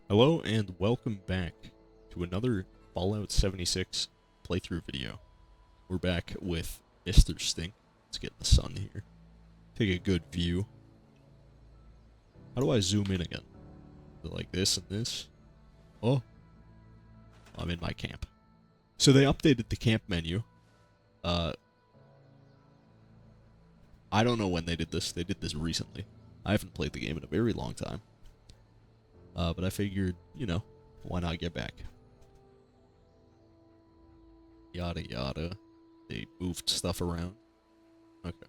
Hello and welcome back to another Fallout 76 playthrough video. We're back with Mr. Stink. Let's get the sun here. Take a good view. How do I zoom in again? Is it like this and this? Oh. I'm in my camp. So they updated the camp menu. I don't know when they did this. They did this recently. I haven't played the game in a very long time. But I figured, you know, why not get back? Yada yada. They moved stuff around. Okay.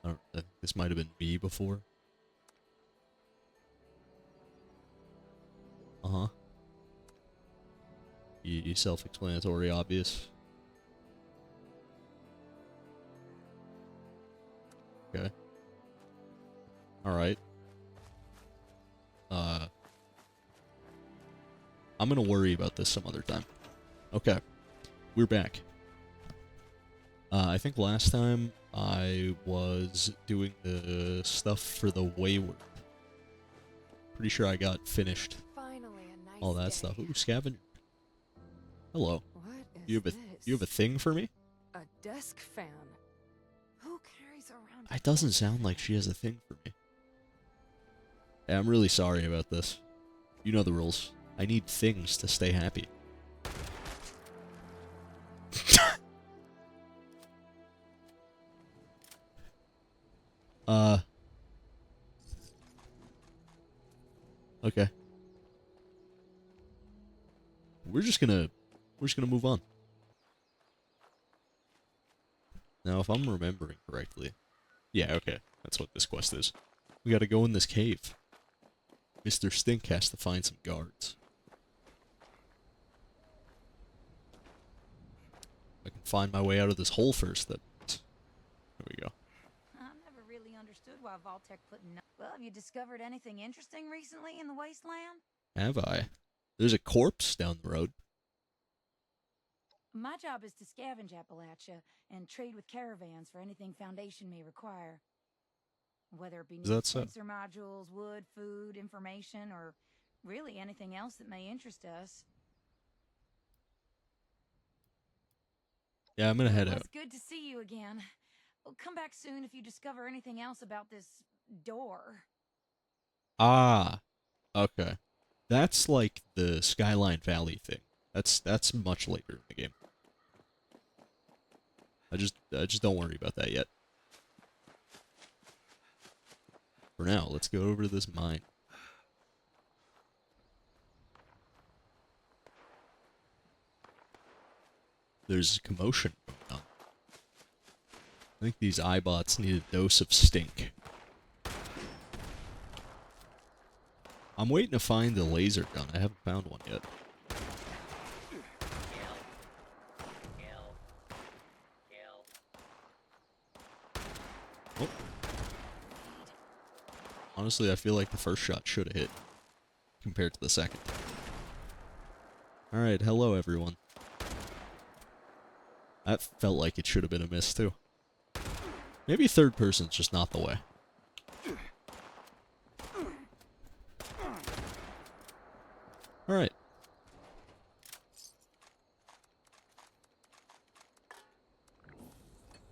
I think this might have been me before. Uh-huh. Self-explanatory, obvious. Okay. Alright. I'm gonna worry about this some other time. Okay. We're back. I think last time I was doing the stuff for the Wayward. Pretty sure I got finished. Finally, a nice all that day. stuff. Ooh, scavenger. Hello. What is You have a thing for me? A desk fan. Who carries around? It doesn't sound like she has a thing for me. Yeah, I'm really sorry about this. You know the rules. I need things to stay happy. Okay. We're just gonna move on. Now, if I'm remembering correctly, yeah, okay, that's what this quest is. We gotta go in this cave. Mr. Stink has to find some guards. I can find my way out of this hole first, then. There we go. I've never really understood why Vaultec put no. Well, have you discovered anything interesting recently in the wasteland? Have I? There's a corpse down the road. My job is to scavenge Appalachia and trade with caravans for anything Foundation may require. Whether it be Is that so? sensor modules, wood, food, information, or really anything else that may interest us. Yeah, I'm gonna head Well, out. it's good to see you again. Well, come back soon if you discover anything else about this door. Ah, okay. That's like the Skyline Valley thing. That's much later in the game. I just don't worry about that yet. For now, let's go over to this mine. There's commotion going on. I think these iBots need a dose of stink. I'm waiting to find the laser gun. I haven't found one yet. Oh. Honestly, I feel like the first shot should have hit compared to the second. Alright, hello everyone. That felt like it should have been a miss too. Maybe third person's just not the way. Alright.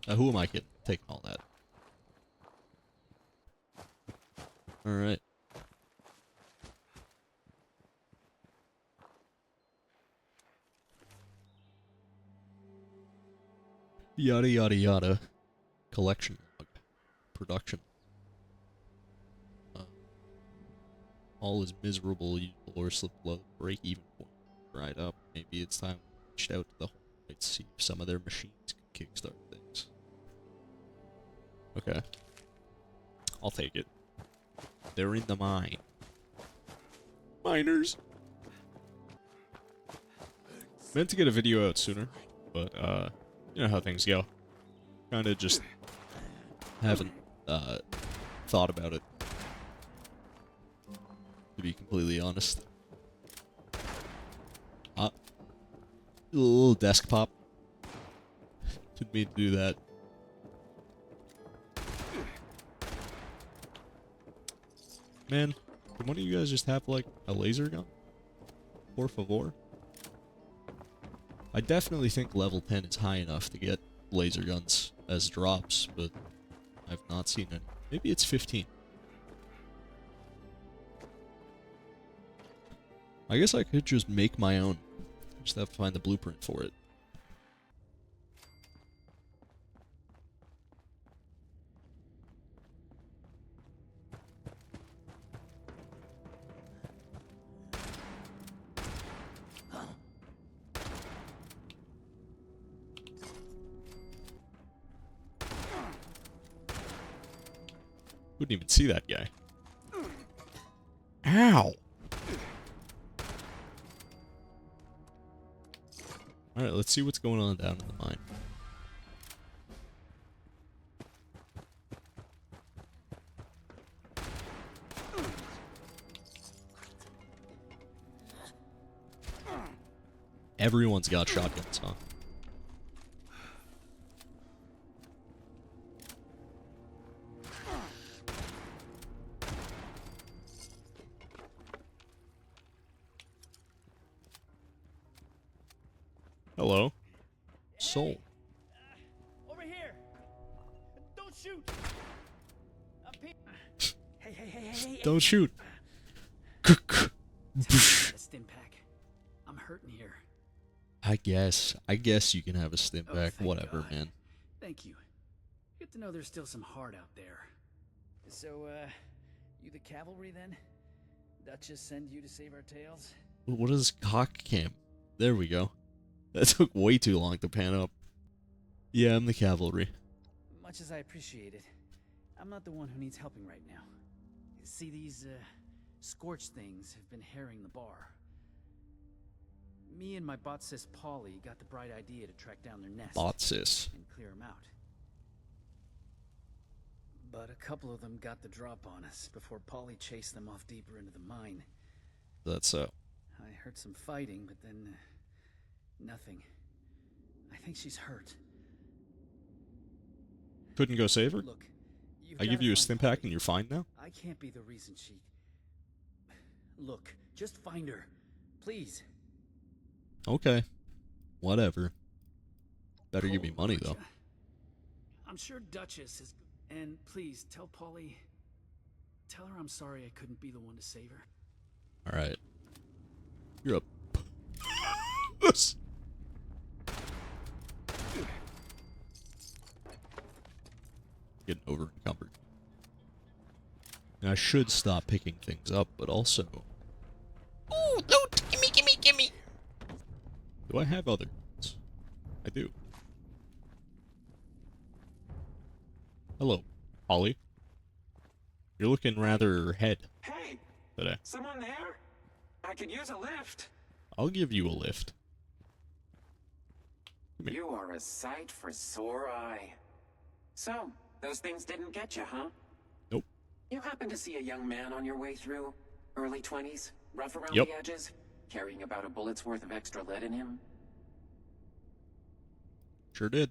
Who am I kidding? Taking all that. Alright. Yada yada yada. Collection log. Production. All is miserable, usable or slip below the break-even point. Right up. Maybe it's time we reached out to the whole right to see if some of their machines can kickstart things. Okay. I'll take it. They're in the mine. Miners! Meant to get a video out sooner, but, you know how things go. Kinda just haven't, thought about it. To be completely honest. A little desk pop. Didn't mean to do that. Man, Can one of you guys just have, like, a laser gun? Por favor? I definitely think level 10 is high enough to get laser guns as drops, but I've not seen it. Maybe it's 15. I guess I could just make my own. Just have to find the blueprint for it. Couldn't even see that guy. Ow! Alright, let's see what's going on down in the mine. Everyone's got shotguns, huh? Hello. Soul. Over here! Don't shoot! Hey. Don't shoot. A stim pack. I'm hurting here. I guess you can have a stim Oh, pack. thank Whatever, God. man. Thank you. Good to know there's still some heart out there. So, you the cavalry then? Duchess send you to save our tails? What is cock cam? There we go. That took way too long to pan up. Yeah, I'm the cavalry. Much as I appreciate it, I'm not the one who needs helping right now. See, these, scorched things have been harrying the bar. Me and my bot sis Polly got the bright idea to track down their nest. Bot sis. And clear them out. But a couple of them got the drop on us before Polly chased them off deeper into the mine. That's so. I heard some fighting, but then nothing. I think she's hurt. Couldn't go save her? Look, I give you a stim pack and you're fine now? I can't be the reason she... Look, just find her. Please. Okay. Whatever. Better give me Hold money, on, though. I'm sure Duchess is... And please, tell Polly... Tell her I'm sorry I couldn't be the one to save her. Alright. You're up. Getting over encumbered. And I should stop picking things up, but also... Ooh, loot! Gimme! Do I have other ones? I do. Hello, Polly. You're looking rather head Hey, today. someone there? I could use a lift. I'll give you a lift. Come here. You are a sight for sore eye. So, those things didn't get you, huh? Nope. You happen to see a young man on your way through? Early 20s? Rough around Yep. the edges? Carrying about a bullet's worth of extra lead in him? Sure did.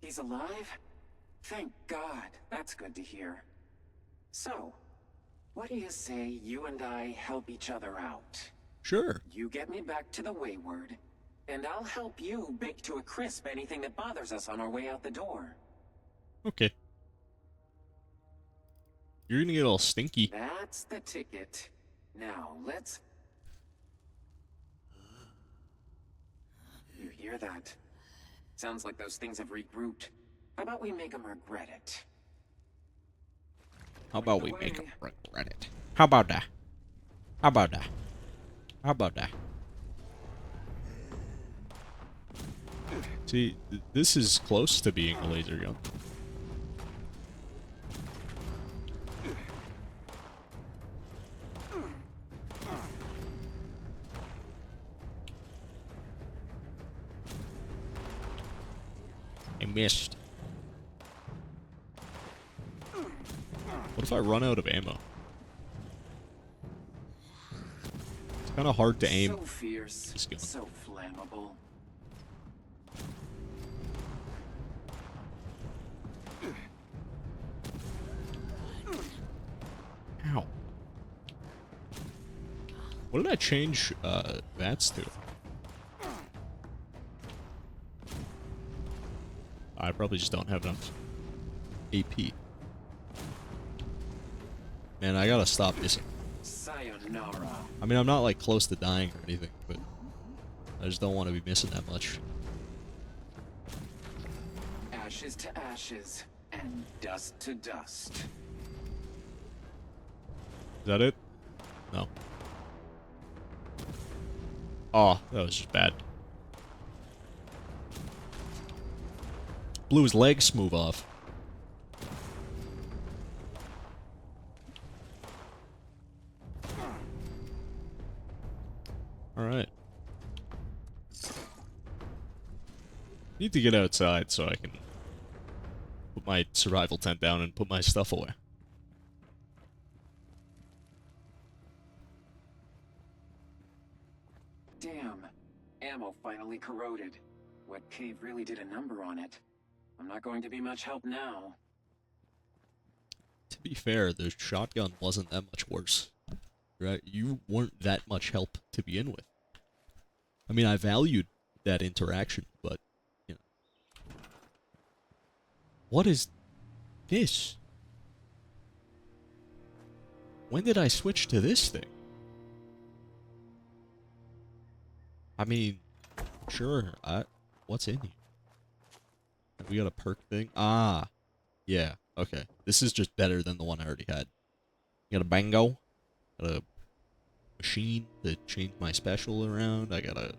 He's alive? Thank God. That's good to hear. So, what do you say you and I help each other out? Sure. You get me back to the Wayward, and I'll help you bake to a crisp anything that bothers us on our way out the door. Okay. You're gonna get all stinky. That's the ticket. Now, let's... You hear that? Sounds like those things have regrouped. How about we make them regret it? How about we make them regret it? How about that? How about that? How about that? See, this is close to being a laser gun. I missed. What if I run out of ammo? It's kind of hard to aim. So fierce, This gun. so flammable. Ow. What did I change VATS to? I probably just don't have enough AP. Man, I gotta stop missing. Sayonara. I mean, I'm not like close to dying or anything, but I just don't want to be missing that much. Ashes to ashes, and dust to dust. Is that it? No. Oh, that was just bad. Blew his leg smooth off. Alright. Need to get outside so I can put my survival tent down and put my stuff away. Damn. Ammo finally corroded. Wet cave really did a number on it. I'm not going to be much help now. To be fair, the shotgun wasn't that much worse. Right? You weren't that much help to begin with. I mean, I valued that interaction, but, you know. What is this? When did I switch to this thing? I mean, sure, what's in here? We got a perk thing? Ah, yeah, okay. This is just better than the one I already had. Got a bango. Got a machine to change my special around. I got a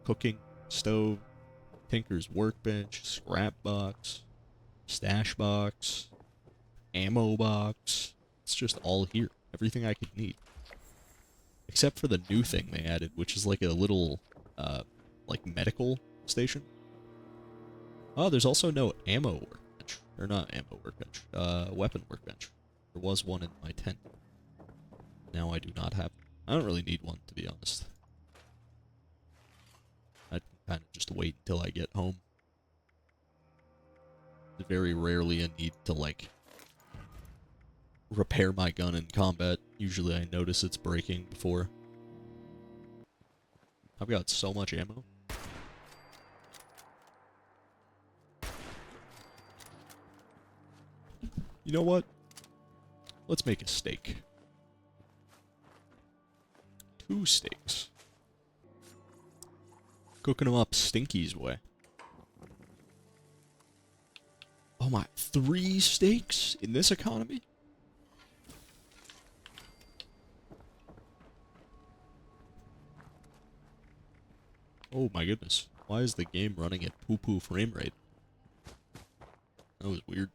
cooking stove, Tinker's workbench, scrap box, stash box, ammo box. It's just all here. Everything I could need. Except for the new thing they added, which is like a little, like medical station. Oh, there's also no ammo workbench. Or not ammo workbench. Weapon workbench. There was one in my tent. Now I do not have. I don't really need one, to be honest. I kind of just wait until I get home. There's very rarely a need to, like, repair my gun in combat. Usually I notice it's breaking before. I've got so much ammo. You know what? Let's make a steak. 2 steaks. Cooking them up Stinky's way. Oh my, 3 steaks in this economy? Oh my goodness. Why is the game running at poo-poo frame rate? That was weird.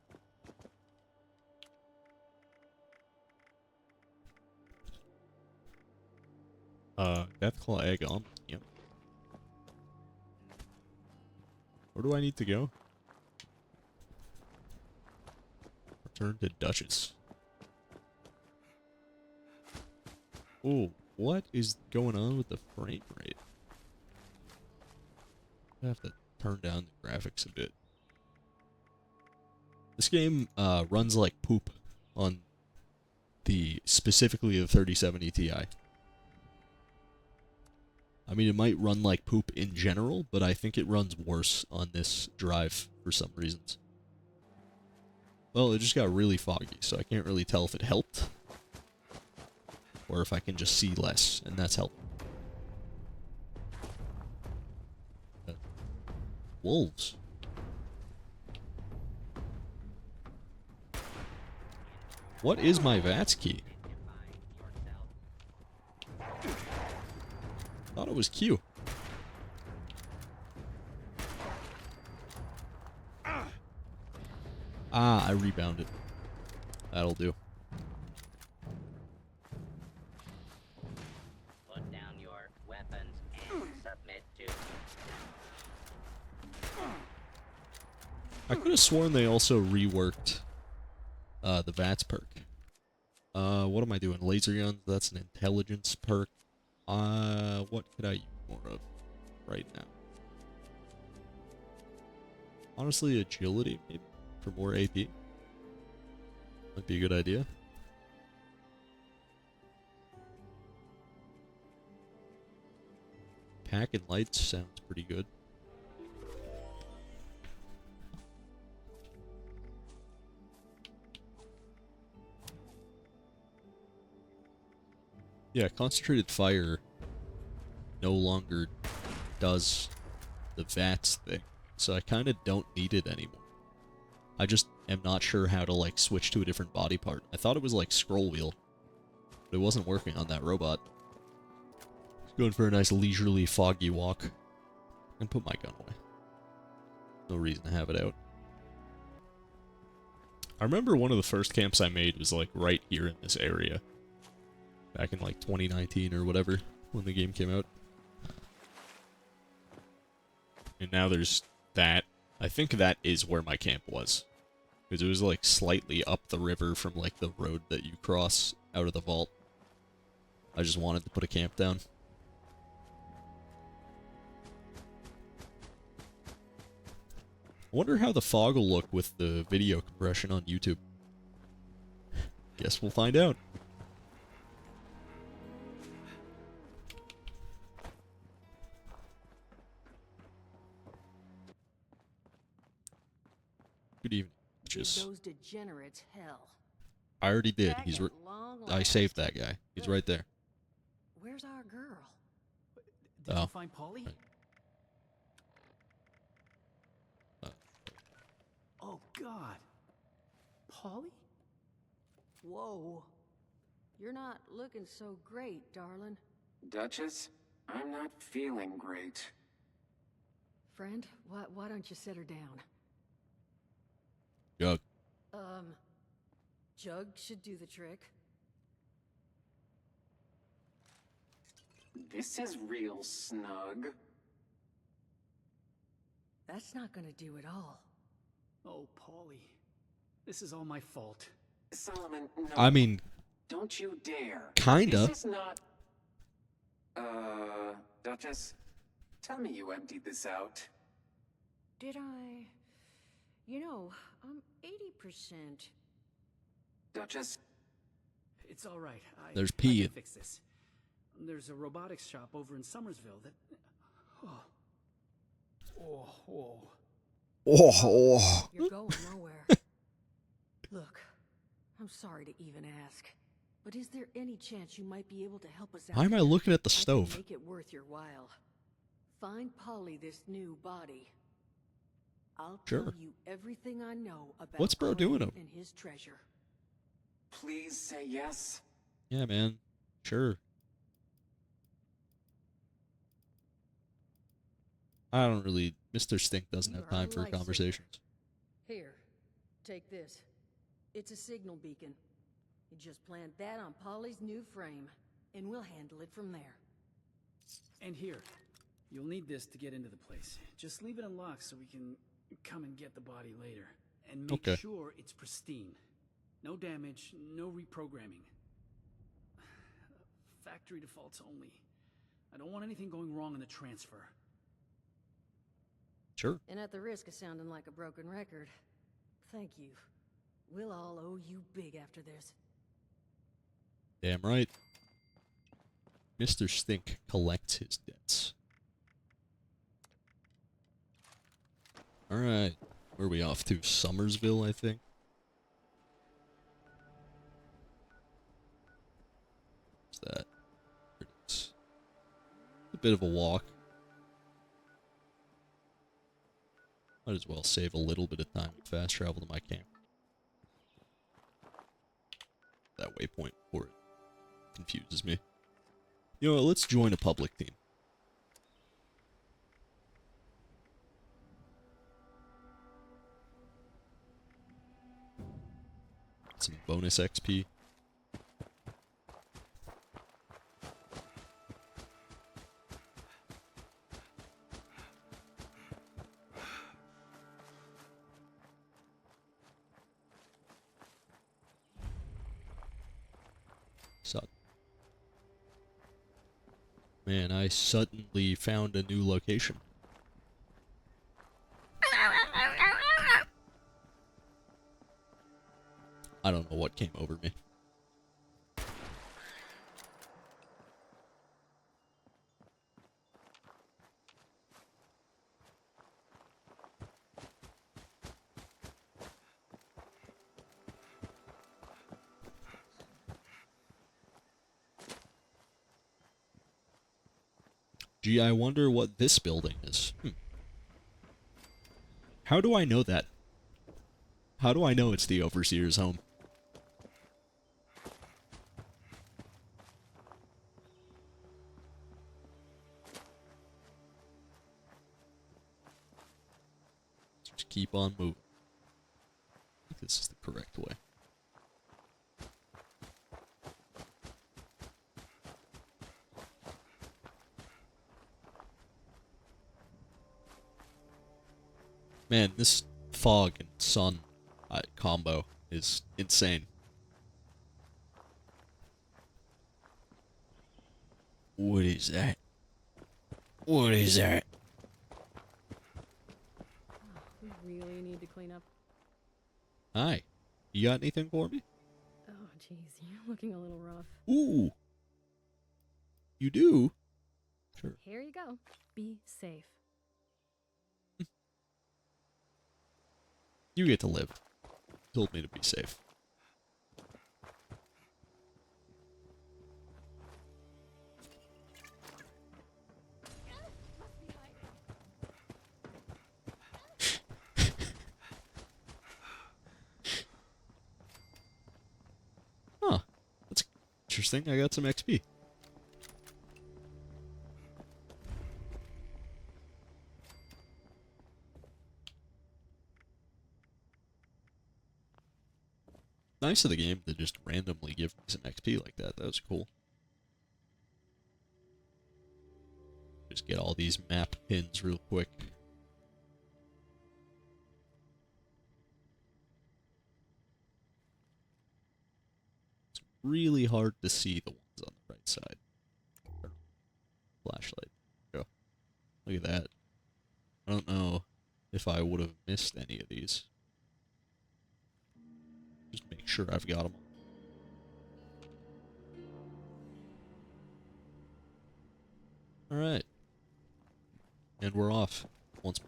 Deathclaw egg on. Yep. Where do I need to go? Return to Duchess. Oh, what is going on with the frame rate? I have to turn down the graphics a bit. This game runs like poop on specifically the 3070 Ti. I mean, it might run like poop in general, but I think it runs worse on this drive for some reasons. Well, it just got really foggy, so I can't really tell if it helped. Or if I can just see less, and that's helping. Wolves. What is my VATS key? Thought it was Q. Ah, I rebounded. That'll do. Put down your weapons and submit to. I could have sworn they also reworked the VATS perk. What am I doing? Laser guns, that's an intelligence perk. What could I use more of right now? Honestly, agility, maybe, for more AP. Might be a good idea. Packing lights sounds pretty good. Yeah, concentrated fire no longer does the VATS thing, so I kind of don't need it anymore. I just am not sure how to, like, switch to a different body part. I thought it was like scroll wheel, but it wasn't working on that robot. Going for a nice leisurely foggy walk. And put my gun away. No reason to have it out. I remember one of the first camps I made was like right here in this area. Back in like 2019 or whatever, when the game came out. And now there's that. I think that is where my camp was. Because it was like slightly up the river from like the road that you cross out of the vault. I just wanted to put a camp down. I wonder how the fog will look with the video compression on YouTube. Guess we'll find out. Good evening. Just, Those degenerates hell. I already did. Back He's at long I last. saved that guy. He's right there. Where's our girl? Did Oh. you find Polly? Right. Oh, God. Polly? Whoa. You're not looking so great, darling. Duchess, I'm not feeling great. Friend, why don't you sit her down? Jug. Jug should do the trick. This is real snug. That's not gonna do it all. Oh, Polly. This is all my fault. Solomon, no. I mean, Don't you dare. kinda. This is not... Duchess, tell me you emptied this out. Did I? You know, I'm 80%. Duchess, It's all right. There's I pee. can fix this. There's a robotics shop over in Somersville that... Oh. Oh. You're going nowhere. Look, I'm sorry to even ask, but is there any chance you might be able to help us out? Why am I here? looking at the I can stove? make it worth your while. Find Polly this new body. I'll Sure. tell you everything I know about What's bro Clem doing up? and his treasure. please say yes. Yeah, man. Sure. I don't really... Mr. Stink doesn't You have are a time for lifesaver. conversations. Here, take this. It's a signal beacon. You just plant that on Polly's new frame, and we'll handle it from there. And here. You'll need this to get into the place. Just leave it unlocked so we can come and get the body later. And make Okay. sure it's pristine. No damage, no reprogramming. Factory defaults only. I don't want anything going wrong in the transfer. Sure. And at the risk of sounding like a broken record, thank you. We'll all owe you big after this. Damn right. Mr. Stink collects his debts. Alright. Where are we off to? Somersville, I think? What's that? There it is. A bit of a walk. Might as well save a little bit of time and fast travel to my camp. That waypoint before it confuses me. You know what, let's join a public team. Some bonus XP. Man, I suddenly found a new location. I don't know what came over me. Gee, I wonder what this building is. How do I know that? How do I know it's the Overseer's home? Just keep on moving. I think this is the correct way. Man, this fog and sun combo is insane. What is that? What is that? We really need to clean up. Hi. You got anything for me? Oh, jeez, you're looking a little rough. Ooh. You do? Sure. Here you go. Be safe. You get to live. Told me to be safe. Huh. That's interesting. I got some XP. Nice of the game to just randomly give me some XP like that. That was cool. Just get all these map pins real quick. It's really hard to see the ones on the right side. Flashlight. Go. Look at that. I don't know if I would have missed any of these. Just make sure I've got them. Alright. And we're off. Once.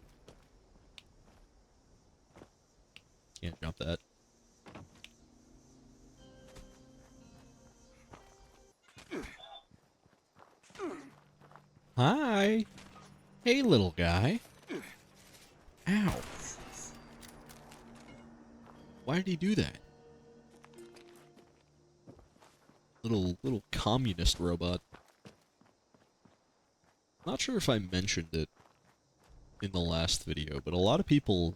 Can't jump that. Hi. Hey, little guy. Ow. Why did he do that? Little communist robot. Not sure if I mentioned it in the last video, but a lot of people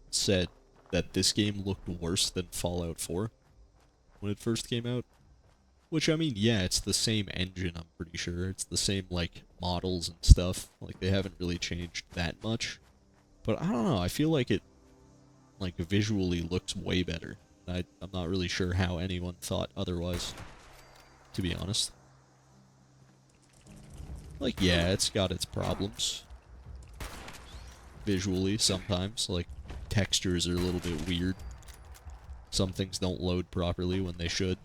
said that this game looked worse than Fallout 4 when it first came out. Which, I mean, yeah, it's the same engine, I'm pretty sure. It's the same, like, models and stuff. Like, they haven't really changed that much. But I don't know, I feel like it, like, visually looks way better. I'm not really sure how anyone thought otherwise, to be honest. Like, yeah, it's got its problems. Visually, sometimes. Like, textures are a little bit weird. Some things don't load properly when they should.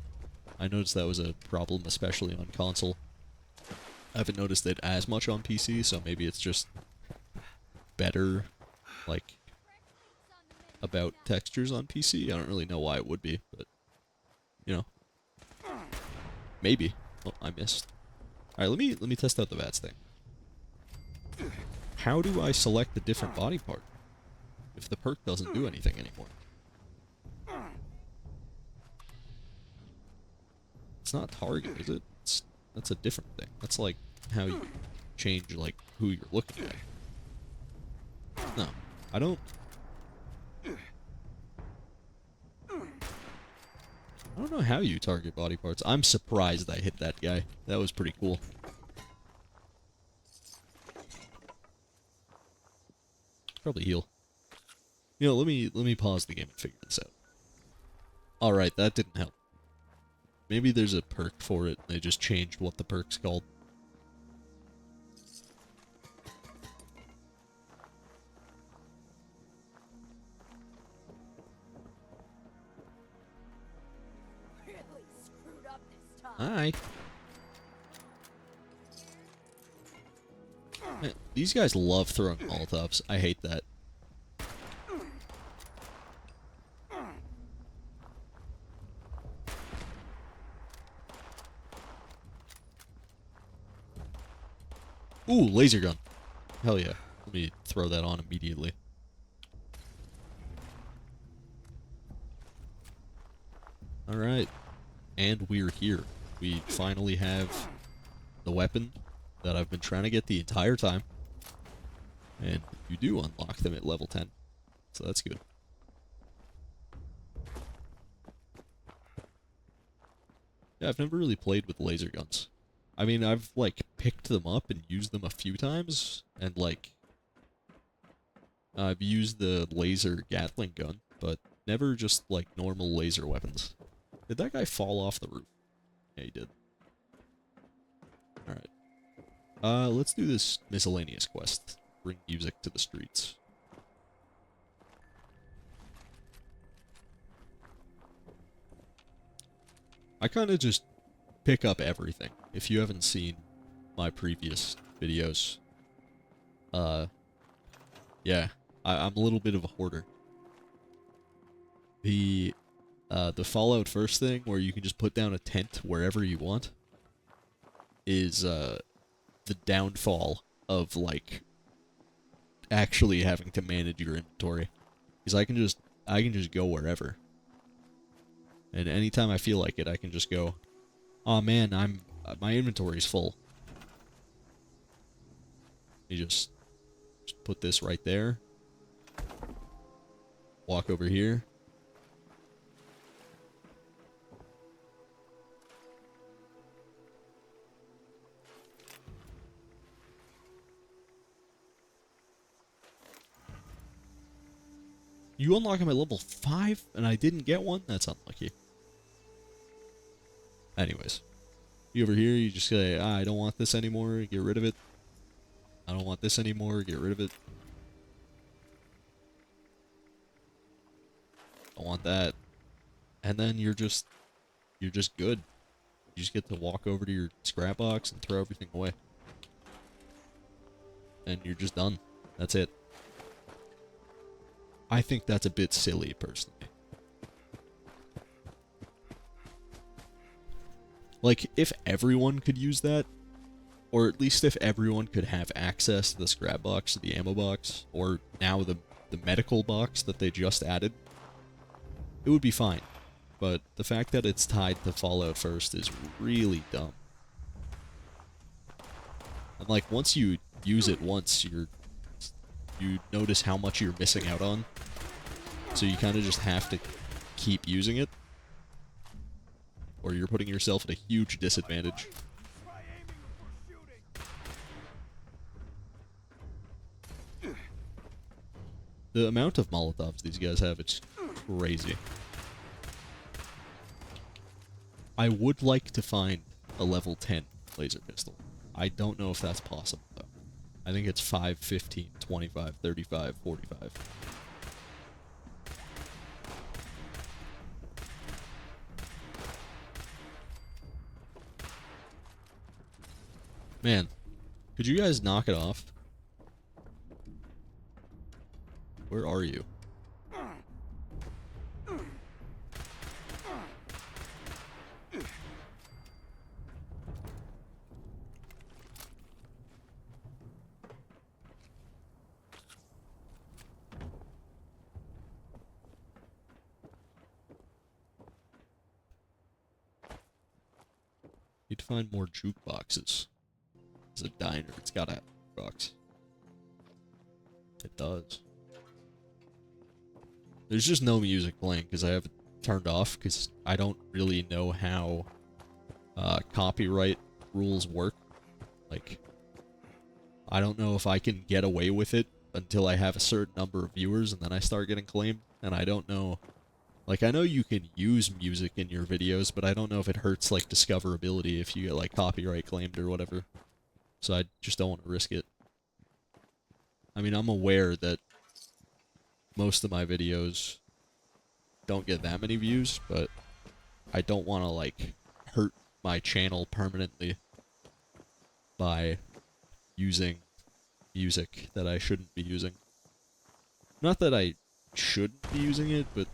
I noticed that was a problem, especially on console. I haven't noticed it as much on PC, so maybe it's just better, like, about textures on PC. I don't really know why it would be, but, you know. Maybe. Oh, I missed. Alright, let me test out the VATS thing. How do I select a different body part if the perk doesn't do anything anymore? It's not target, is it? That's a different thing. That's like how you change like who you're looking at. No, I don't know how you target body parts. I'm surprised I hit that guy. That was pretty cool. Probably heal. You know, let me pause the game and figure this out. Alright, that didn't help. Maybe there's a perk for it, and they just changed what the perk's called. Really screwed up this time. Hi. Man, these guys love throwing Molotovs. I hate that. Ooh, laser gun. Hell yeah. Let me throw that on immediately. Alright. And we're here. We finally have the weapon that I've been trying to get the entire time. And you do unlock them at level 10. So that's good. Yeah, I've never really played with laser guns. I mean, I've, like, picked them up and used them a few times, and, like, I've used the laser Gatling gun, but never just, like, normal laser weapons. Did that guy fall off the roof? Yeah, he did. Alright. Let's do this miscellaneous quest. Bring music to the streets. I kind of just pick up everything. If you haven't seen my previous videos, yeah, I'm a little bit of a hoarder. The Fallout First thing, where you can just put down a tent wherever you want, is, the downfall of, like, actually having to manage your inventory. Because I can just go wherever. And anytime I feel like it, I can just go, oh man, my inventory's full. You just put this right there. Walk over here. You unlock him at level 5, and I didn't get one? That's unlucky. Anyways. You over here, you just say, I don't want this anymore, get rid of it. I don't want this anymore, get rid of it. I want that. And then you're just good. You just get to walk over to your scrap box and throw everything away. And you're just done. That's it. I think that's a bit silly, personally. Like, if everyone could use that, or at least if everyone could have access to the scrap box, the ammo box, or now the medical box that they just added, it would be fine. But the fact that it's tied to Fallout First is really dumb. And like, once you use it once, you notice how much you're missing out on. So you kind of just have to keep using it, or you're putting yourself at a huge disadvantage. The amount of Molotovs these guys have, it's crazy. I would like to find a level 10 laser pistol. I don't know if that's possible, though. I think it's 5, 15, 25, 35, 45. Man, could you guys knock it off? Where are you? Need to find more jukeboxes. It's a diner. It's got a box. It does. There's just no music playing because I have it turned off because I don't really know how copyright rules work. Like, I don't know if I can get away with it until I have a certain number of viewers and then I start getting claimed. And I don't know. Like, I know you can use music in your videos, but I don't know if it hurts, like, discoverability if you get, like, copyright claimed or whatever. So I just don't want to risk it. I mean, I'm aware that most of my videos don't get that many views, but I don't want to, like, hurt my channel permanently by using music that I shouldn't be using. Not that I shouldn't be using it, but,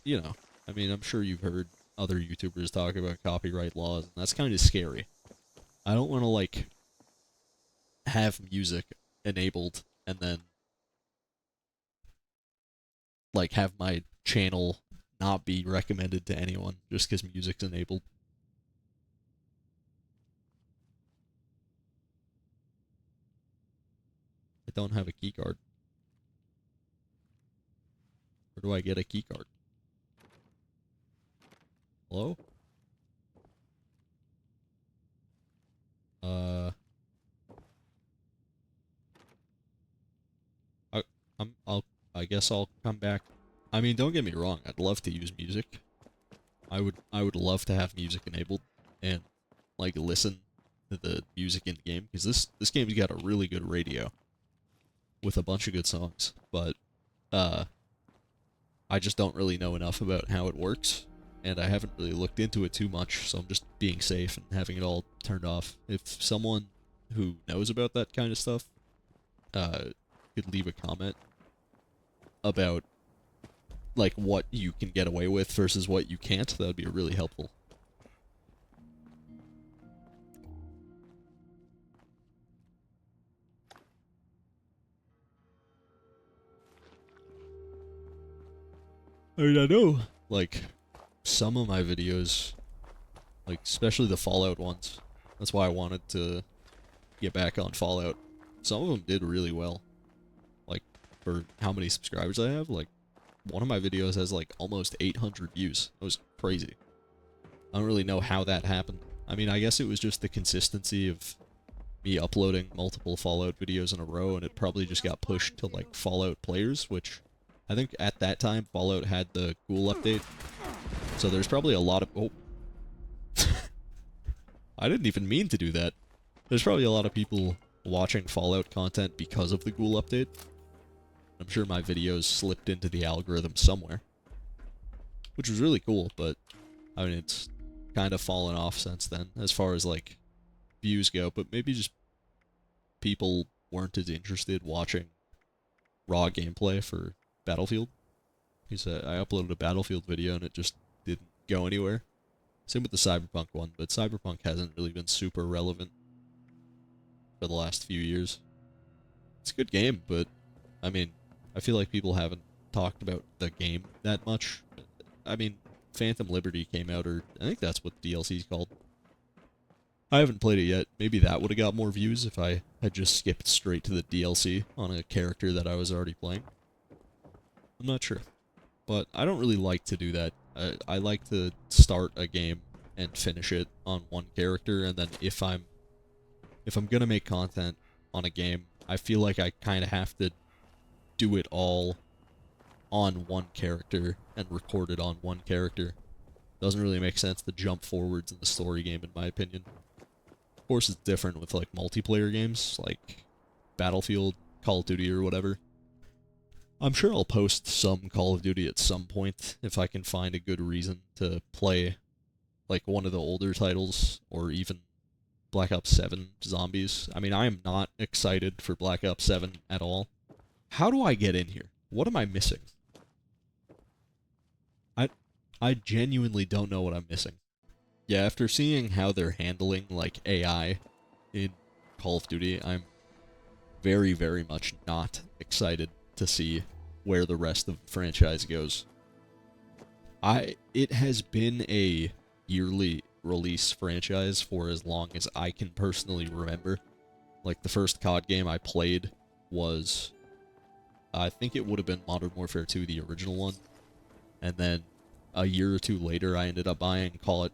you know, I mean, I'm sure you've heard other YouTubers talk about copyright laws, and that's kind of scary. I don't want to, like, have music enabled and then like have my channel not be recommended to anyone just because music's enabled. I don't have a keycard. Where do I get a keycard? Hello? I guess I'll come back. I mean, don't get me wrong. I'd love to use music. I would love to have music enabled and like listen to the music in the game, because this game's got a really good radio with a bunch of good songs, but I just don't really know enough about how it works, and I haven't really looked into it too much, so I'm just being safe and having it all turned off. If someone who knows about that kind of stuff could leave a comment about like what you can get away with versus what you can't, that would be really helpful. I mean, I know, like, some of my videos, like, especially the Fallout ones, that's why I wanted to get back on Fallout. Some of them did really well. Like, for how many subscribers I have, like, one of my videos has, like, almost 800 views. That was crazy. I don't really know how that happened. I mean, I guess it was just the consistency of me uploading multiple Fallout videos in a row, and it probably just got pushed to, like, Fallout players, which I think at that time, Fallout had the Ghoul update. So there's probably a lot of... Oh. I didn't even mean to do that. There's probably a lot of people watching Fallout content because of the Ghoul update. I'm sure my videos slipped into the algorithm somewhere, which was really cool, but I mean, it's kind of fallen off since then as far as like views go, but maybe just people weren't as interested watching raw gameplay for Battlefield, because I uploaded a Battlefield video and it just didn't go anywhere. Same with the Cyberpunk one, but Cyberpunk hasn't really been super relevant for the last few years. It's a good game, but I mean, I feel like people haven't talked about the game that much. I mean, Phantom Liberty came out, or I think that's what the DLC's called. I haven't played it yet. Maybe that would have got more views if I had just skipped straight to the DLC on a character that I was already playing. I'm not sure. But I don't really like to do that. I like to start a game and finish it on one character, and then if I'm gonna make content on a game, I feel like I kind of have to do it all on one character and record it on one character. Doesn't really make sense to jump forwards in the story game, in my opinion. Of course, it's different with like multiplayer games, like Battlefield, Call of Duty, or whatever. I'm sure I'll post some Call of Duty at some point if I can find a good reason to play like one of the older titles, or even Black Ops 7 Zombies. I mean, I am not excited for Black Ops 7 at all. How do I get in here? What am I missing? I genuinely don't know what I'm missing. Yeah, after seeing how they're handling like AI in Call of Duty, I'm very, very much not excited to see where the rest of the franchise goes. It has been a yearly release franchise for as long as I can personally remember. Like, the first COD game I played was, I think it would have been Modern Warfare 2, the original one. And then a year or two later, I ended up buying COD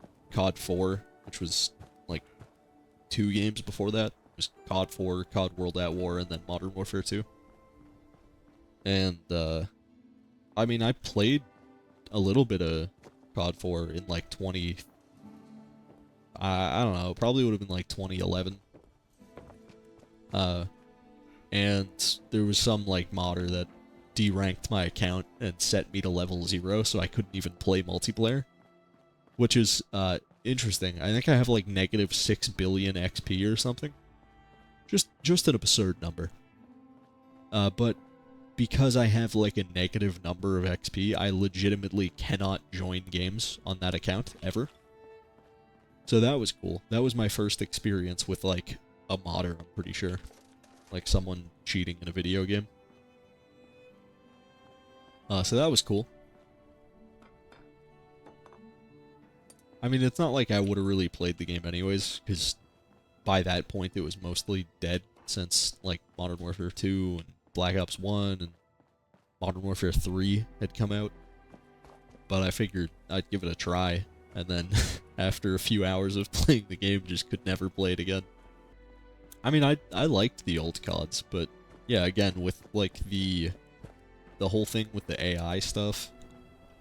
4, which was like 2 games before that. It was COD 4, COD World at War, and then Modern Warfare 2. And, I mean, I played a little bit of COD 4 in like I don't know, probably would have been like 2011. And there was some like modder that deranked my account and set me to level 0, so I couldn't even play multiplayer. Which is, interesting. I think I have like negative 6 billion XP or something. Just an absurd number. But because I have like a negative number of XP, I legitimately cannot join games on that account, ever. So that was cool. That was my first experience with like a modder, I'm pretty sure. like someone cheating in a video game. So that was cool. I mean, it's not like I would have really played the game anyways, because by that point it was mostly dead since, like, Modern Warfare 2 and Black Ops 1 and Modern Warfare 3 had come out. But I figured I'd give it a try, and then after a few hours of playing the game, just could never play it again. I mean, I liked the old CODs, but yeah, again, with, like, the whole thing with the AI stuff,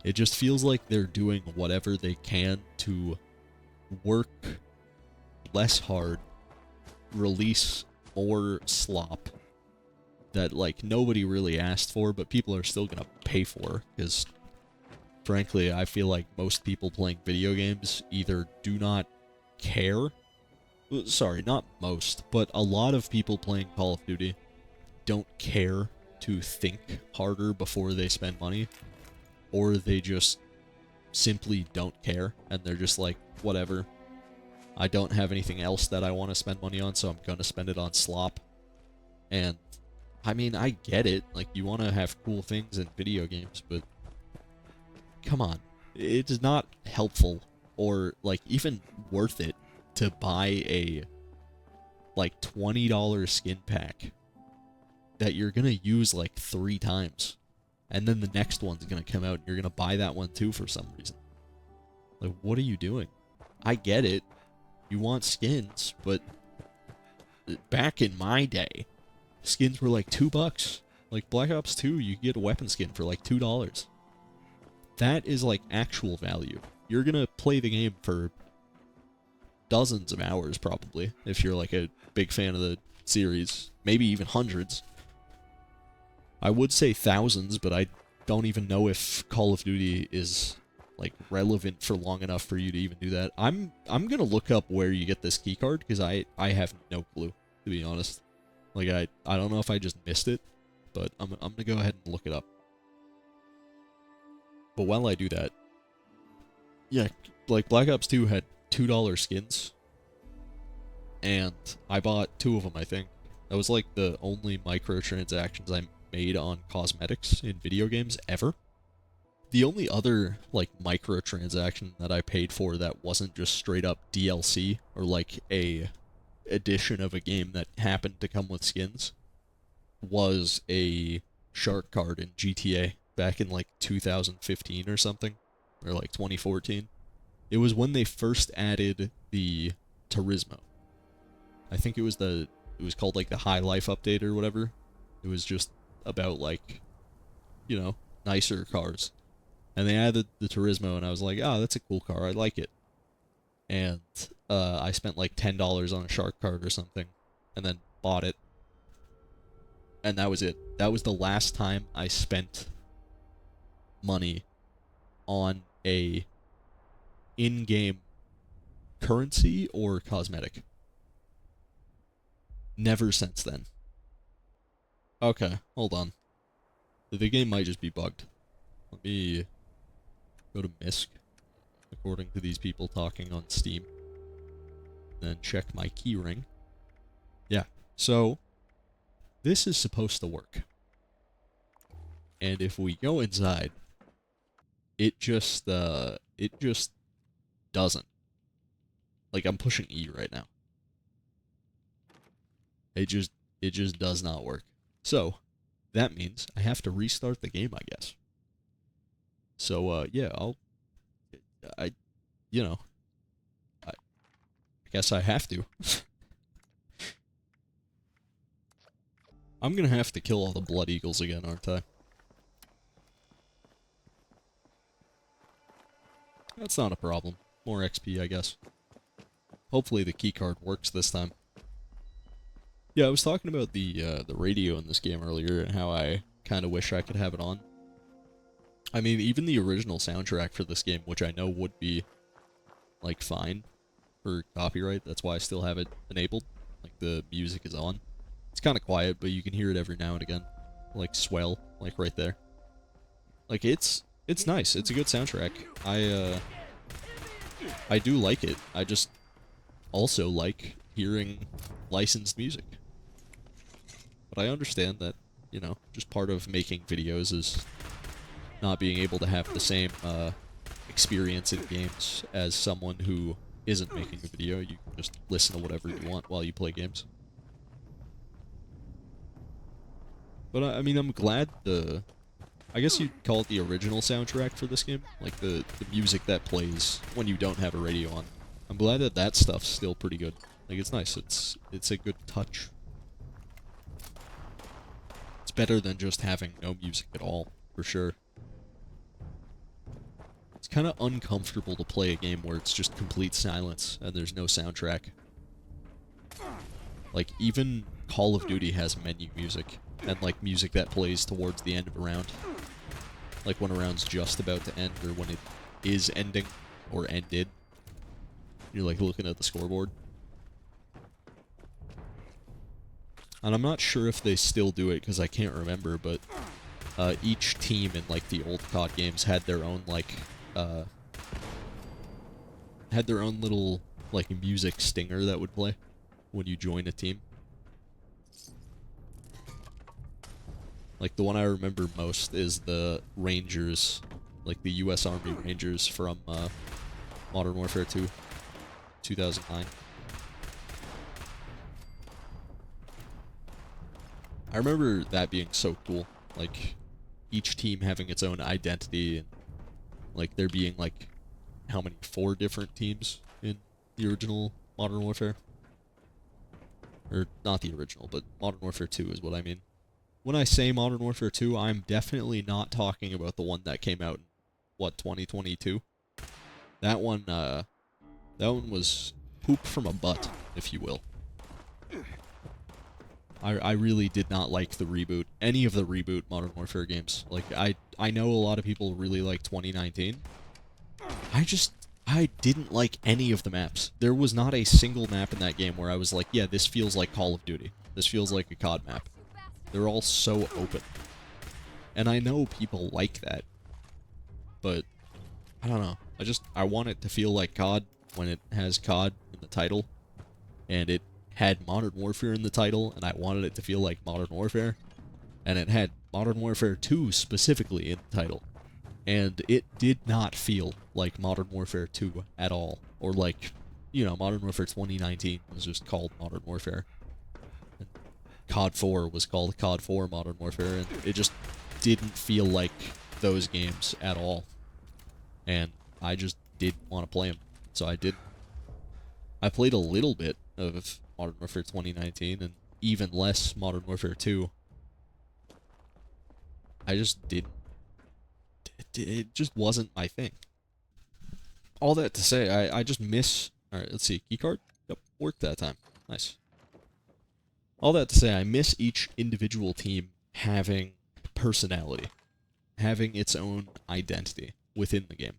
it just feels like they're doing whatever they can to work less hard, release more slop that, like, nobody really asked for, but people are still gonna pay for, because, frankly, I feel like most people playing video games either do not care. Sorry, not most, but a lot of people playing Call of Duty don't care to think harder before they spend money, or they just simply don't care, and they're just like, whatever, I don't have anything else that I want to spend money on, so I'm gonna spend it on slop. And, I mean, I get it, like, you want to have cool things in video games, but come on, it is not helpful, or, like, even worth it to buy a, like, $20 skin pack that you're gonna use, like, 3 times. And then the next one's gonna come out and you're gonna buy that one too for some reason. Like, what are you doing? I get it. You want skins, but back in my day, skins were like $2. Like Black Ops 2, you could get a weapon skin for like $2. That is like actual value. You're gonna play the game for dozens of hours probably, if you're like a big fan of the series. Maybe even hundreds. I would say thousands, but I don't even know if Call of Duty is, like, relevant for long enough for you to even do that. I'm gonna look up where you get this keycard, because I have no clue, to be honest. Like, I don't know if I just missed it, but I'm gonna go ahead and look it up. But while I do that, yeah, like, Black Ops 2 had $2 skins, and I bought 2 of them, I think. That was, like, the only microtransactions I made on cosmetics in video games ever. The only other, like, microtransaction that I paid for that wasn't just straight up DLC, or like a edition of a game that happened to come with skins, was a shark card in GTA back in like 2015 or something, or like 2014. It was when they first added the Turismo. I think it was called like the High Life update or whatever. It was just about, like, you know, nicer cars. And they added the Turismo, and I was like, oh, that's a cool car, I like it. And I spent like $10 on a shark card or something, and then bought it. And that was it. That was the last time I spent money on a in-game currency or cosmetic. Never since then. Okay, hold on. The game might just be bugged. Let me go to MISC, according to these people talking on Steam. Then check my keyring. Yeah, so this is supposed to work. And if we go inside, it just doesn't. Like, I'm pushing E right now. It just does not work. So, that means I have to restart the game, I guess. So, yeah, I guess I have to. I'm gonna have to kill all the Blood Eagles again, aren't I? That's not a problem. More XP, I guess. Hopefully the keycard works this time. Yeah, I was talking about the radio in this game earlier and how I kind of wish I could have it on. I mean, even the original soundtrack for this game, which I know would be, like, fine for copyright, that's why I still have it enabled. Like, the music is on. It's kind of quiet, but you can hear it every now and again. Like, swell, like, right there. Like, it's nice. It's a good soundtrack. I do like it. I just also like hearing licensed music. But I understand that, you know, just part of making videos is not being able to have the same experience in games as someone who isn't making a video. You can just listen to whatever you want while you play games. But I mean, I'm glad I guess you'd call it the original soundtrack for this game, like the music that plays when you don't have a radio on. I'm glad that that stuff's still pretty good. Like, it's nice. It's a good touch. It's better than just having no music at all, for sure. It's kind of uncomfortable to play a game where it's just complete silence and there's no soundtrack. Like, even Call of Duty has menu music, and, like, music that plays towards the end of a round. Like, when a round's just about to end, or when it is ending, or ended. You're, like, looking at the scoreboard. And I'm not sure if they still do it, because I can't remember, but each team in, like, the old COD games had their own, like, had their own little, like, music stinger that would play when you join a team. Like, the one I remember most is the Rangers, like the U.S. Army Rangers from Modern Warfare 2, 2009. I remember that being so cool, like, each team having its own identity, and, like, there being, like, how many, 4 different teams in the original Modern Warfare? Or, not the original, but Modern Warfare 2 is what I mean. When I say Modern Warfare 2, I'm definitely not talking about the one that came out in, what, 2022? That one was poop from a butt, if you will. I really did not like the reboot, any of the reboot Modern Warfare games. Like, I know a lot of people really like 2019. I didn't like any of the maps. There was not a single map in that game where I was like, yeah, this feels like Call of Duty. This feels like a COD map. They're all so open. And I know people like that. But, I don't know. I want it to feel like COD when it has COD in the title. And it had Modern Warfare in the title, and I wanted it to feel like Modern Warfare. And it had Modern Warfare 2 specifically in the title. And it did not feel like Modern Warfare 2 at all. Or like, you know, Modern Warfare 2019 was just called Modern Warfare. And COD 4 was called COD 4 Modern Warfare, and it just didn't feel like those games at all. And I just didn't want to play them, so I didn't. I played a little bit of Modern Warfare 2019, and even less Modern Warfare 2. I just didn't. It just wasn't my thing. All that to say, I just miss... Alright, let's see. Keycard? Yep, worked that time. Nice. All that to say, I miss each individual team having personality. Having its own identity within the game.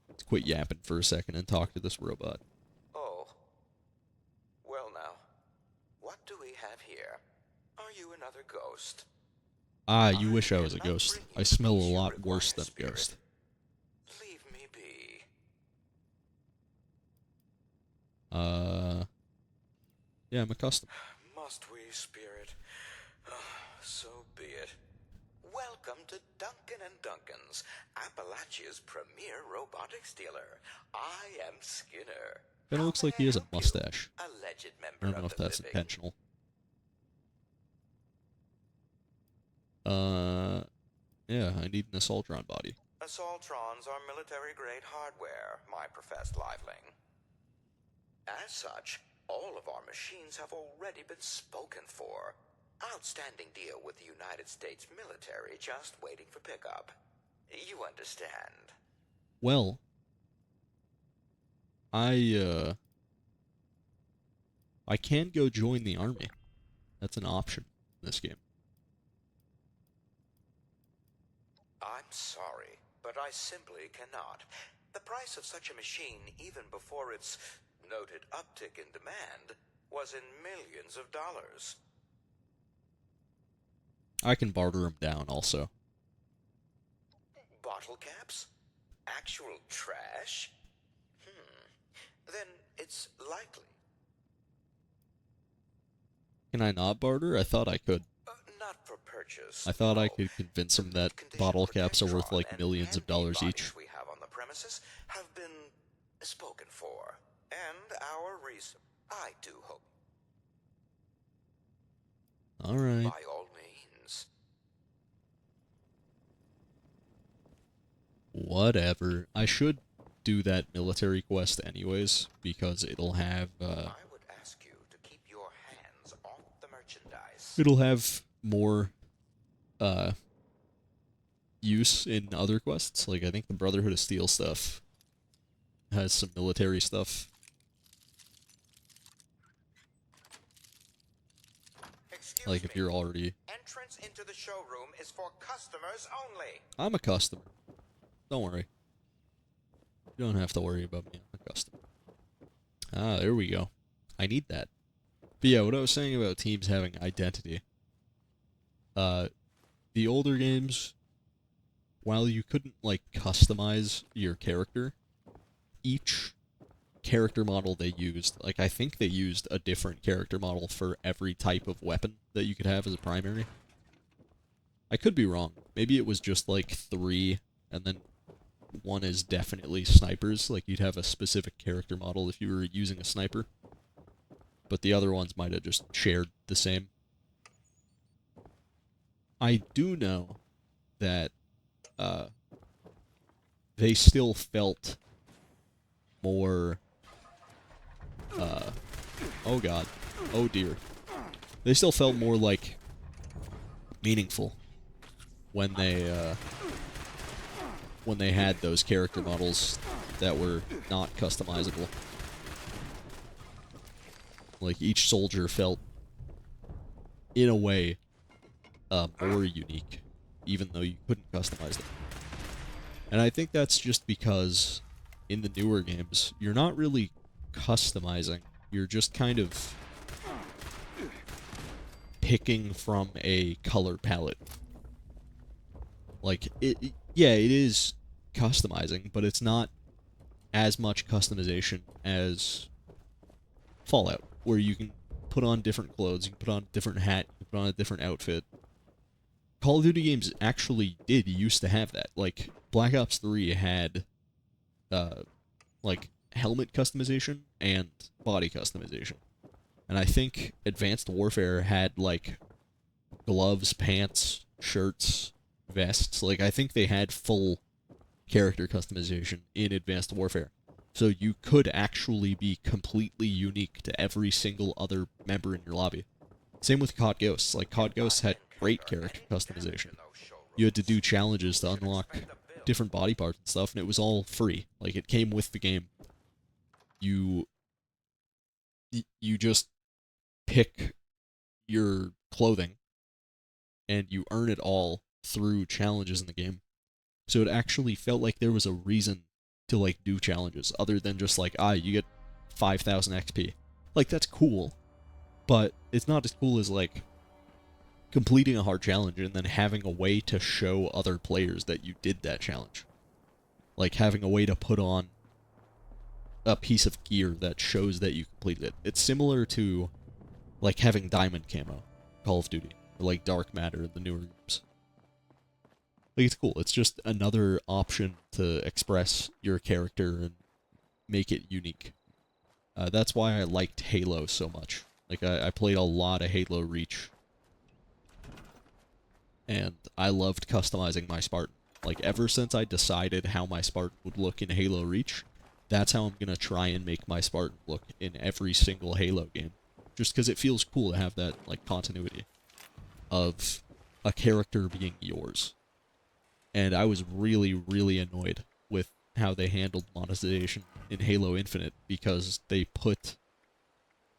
Let's quit yapping for a second and talk to this robot. Oh. Well now, what do we have here? Are you another ghost? Ah, you wish I was a ghost. I smell a lot worse than a ghost. Leave me be. Yeah, I'm accustomed. Must we, spirit? So be it. Welcome to Duncan & Duncan's, Appalachia's premier robotics dealer. I am Skinner. Kinda looks like he has a mustache. Alleged I member don't know of if the that's living. intentional. Yeah, I need an Assaultron body. Assaultrons are military-grade hardware, my professed liveling. As such, all of our machines have already been spoken for. Outstanding deal with the United States military, just waiting for pickup. You understand? Well, I can go join the army. That's an option in this game. I'm sorry, but I simply cannot. The price of such a machine, even before its noted uptick in demand, was in millions of dollars. I can barter him down also. Bottle caps? Actual trash? Then it's likely. Can I not barter? I thought I could. Not for purchase. I thought I no. could convince him that Condition bottle caps are worth protection like and millions of dollars each. antibodies we have on the premises have been spoken for, and our research. I do hope. Alright. By all means. Whatever. I should do that military quest anyways, because it'll have, I would ask you to keep your hands off the merchandise. it'll have more, use in other quests. Like, I think the Brotherhood of Steel stuff has some military stuff. Excuse Like, if me. you're already... Entrance into the showroom is for customers only. I'm a customer. Don't worry. You don't have to worry about me. I'm a customer. Ah, there we go. I need that. But yeah, what I was saying about teams having identity. The older games, while you couldn't, like, customize your character, each character model they used, like, I think they used a different character model for every type of weapon that you could have as a primary. I could be wrong. Maybe it was just, like, 3, and then one is definitely snipers. Like, you'd have a specific character model if you were using a sniper. But the other ones might have just shared the same. I do know that they still felt more... oh god. Oh dear. They still felt more, like, meaningful when they had those character models that were not customizable. Like, each soldier felt, in a way, more unique, even though you couldn't customize them. And I think that's just because, in the newer games, you're not really customizing. You're just kind of picking from a color palette. Like, yeah, it is customizing, but it's not as much customization as Fallout, where you can put on different clothes, you can put on a different hat, you can put on a different outfit. Call of Duty games actually used to have that. Like, Black Ops 3 had, like, helmet customization and body customization. And I think Advanced Warfare had, like, gloves, pants, shirts, vests. Like, I think they had full character customization in Advanced Warfare. So you could actually be completely unique to every single other member in your lobby. Same with COD Ghosts. Like, COD Ghosts had great character customization. You had to do challenges to unlock different body parts and stuff, and it was all free. Like, it came with the game. You just pick your clothing, and you earn it all through challenges in the game. So it actually felt like there was a reason to, like, do challenges, other than just, like, you get 5,000 XP. Like, that's cool, but it's not as cool as, like, completing a hard challenge and then having a way to show other players that you did that challenge. Like, having a way to put on a piece of gear that shows that you completed it. It's similar to, like, having diamond camo, Call of Duty, or, like, Dark Matter in the newer games. Like, it's cool. It's just another option to express your character and make it unique. That's why I liked Halo so much. Like, I played a lot of Halo Reach. And I loved customizing my Spartan. Like, ever since I decided how my Spartan would look in Halo Reach, that's how I'm gonna try and make my Spartan look in every single Halo game. Just because it feels cool to have that, like, continuity of a character being yours. And I was really, really annoyed with how they handled monetization in Halo Infinite, because they put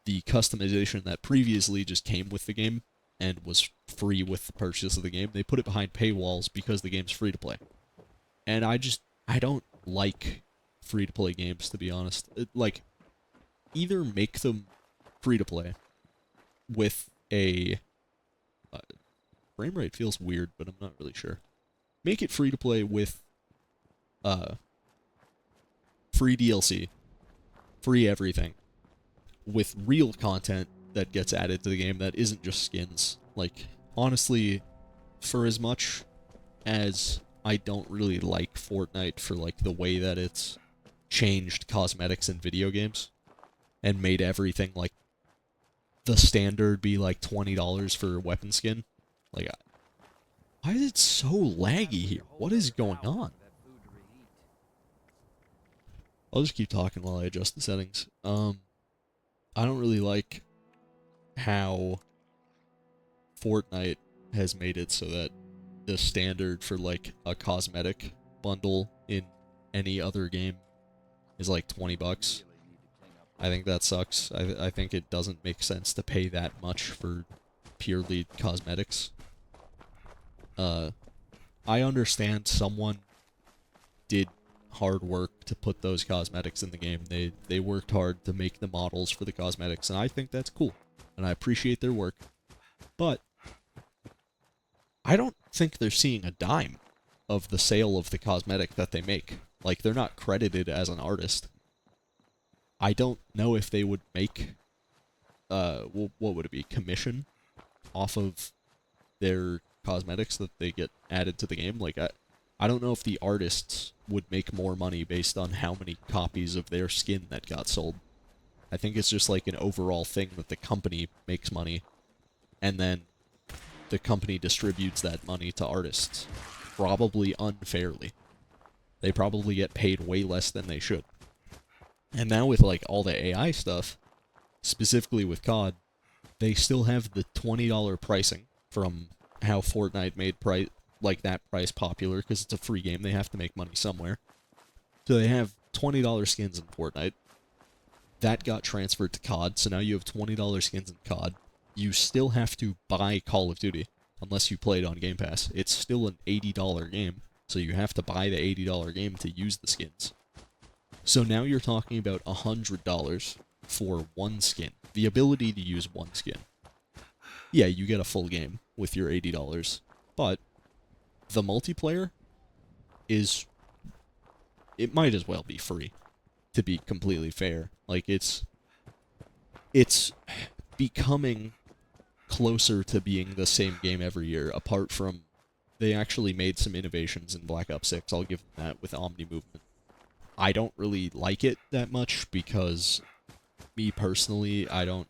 the customization that previously just came with the game and was free with the purchase of the game, they put it behind paywalls because the game's free to play. And I don't like free to play games, to be honest. Like, either make them free to play with a frame rate feels weird, but I'm not really sure. Make it free to play with free DLC, free everything, with real content that gets added to the game that isn't just skins. Like, honestly, for as much as I don't really like Fortnite for, like, the way that it's changed cosmetics in video games and made everything, like, the standard be, like, $20 for a weapon skin. Like, why is it so laggy here? What is going on? I'll just keep talking while I adjust the settings. I don't really like how Fortnite has made it so that the standard for, like, a cosmetic bundle in any other game is, like, $20. I think that sucks. I think it doesn't make sense to pay that much for purely cosmetics. I understand someone did hard work to put those cosmetics in the game. They worked hard to make the models for the cosmetics, and I think that's cool. And I appreciate their work. But I don't think they're seeing a dime of the sale of the cosmetic that they make. Like, they're not credited as an artist. I don't know if they would make, what would it be, commission off of their cosmetics that they get added to the game. Like, I don't know if the artists would make more money based on how many copies of their skin that got sold. I think it's just like an overall thing that the company makes money, and then the company distributes that money to artists. Probably unfairly. They probably get paid way less than they should. And now with, like, all the AI stuff, specifically with COD, they still have the $20 pricing from how Fortnite made that price popular, because it's a free game. They have to make money somewhere. So they have $20 skins in Fortnite. That got transferred to COD, so now you have $20 skins in COD. You still have to buy Call of Duty, unless you play it on Game Pass. It's still an $80 game, so you have to buy the $80 game to use the skins. So now you're talking about $100 for one skin. The ability to use one skin. Yeah, you get a full game with your $80, but the multiplayer is... it might as well be free, to be completely fair. Like, it's becoming closer to being the same game every year, apart from they actually made some innovations in Black Ops 6. I'll give them that with Omni Movement. I don't really like it that much because, me personally, I don't